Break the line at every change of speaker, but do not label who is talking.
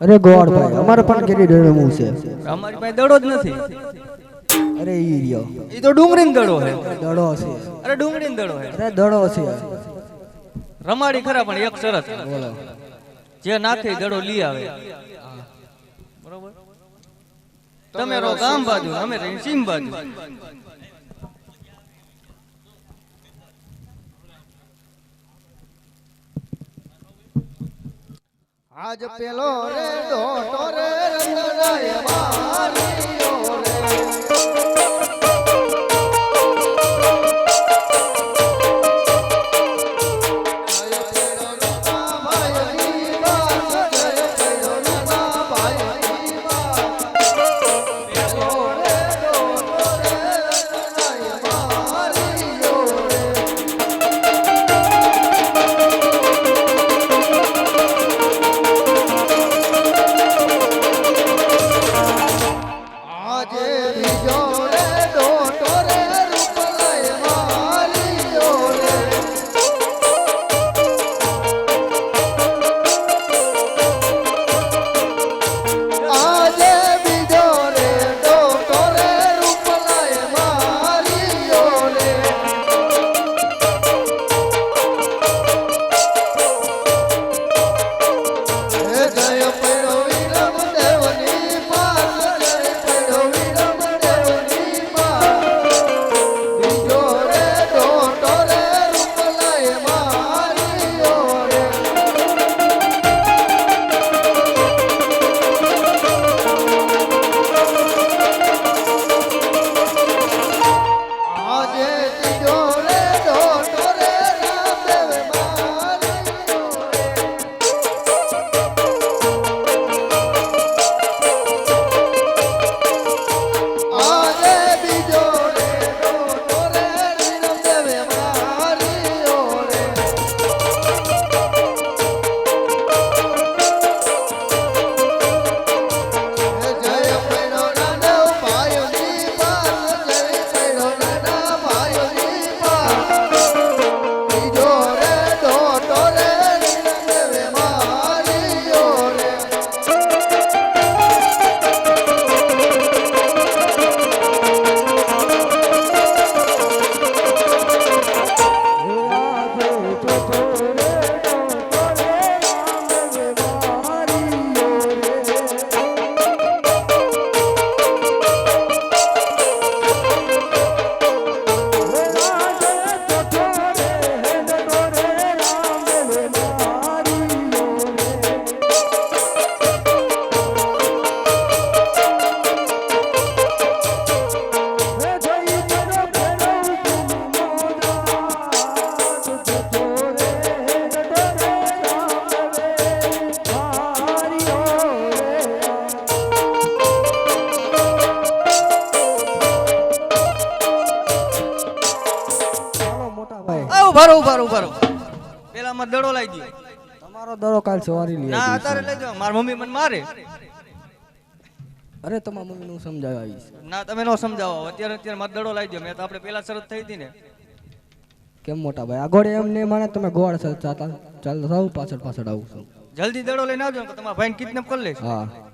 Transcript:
અરે ગોળ ભાઈ અમારે પણ કેરી ડરમું છે
અમારી પાસે દડો જ નથી
અરે ઈ રહ્યો
ઈ તો ડુંગળીનો દડો છે
દડો છે
અરે ડુંગળીનો દડો છે
અરે દડો છે
રમાડી ખરા પણ એક શરત
બોલો
જે નાખે દડો લઈ આવે બરોબર તમે રહો ગામ બાજુ અમે રહી સીમ બાજુ
આજ પેલો રે ડોટો રે રંગનાય મારીઓ રે
ઉભારો પેલા માં દડો લાવી દો
તમારો દડો કાલ સવારે લઈ
ના અત્યારે લઈ જાઓ માર મમ્મી મને મારે
અરે તમારા મમ્મી નું સમજાવવા આવીશ
ના તમે નો સમજાવો અત્યારે માર દડો લાવી દો મેં તો આપણે પેલા શરત થઈ હતી ને
કેમ મોટા ભાઈ આગળ એમ ને માને તમે ગોળ ચાલ ચાલ પાછળ આવું છું
જલ્દી દડો લઈને આવજો કે તમારા ભાઈને કિડનેપ કરી લેશે
હા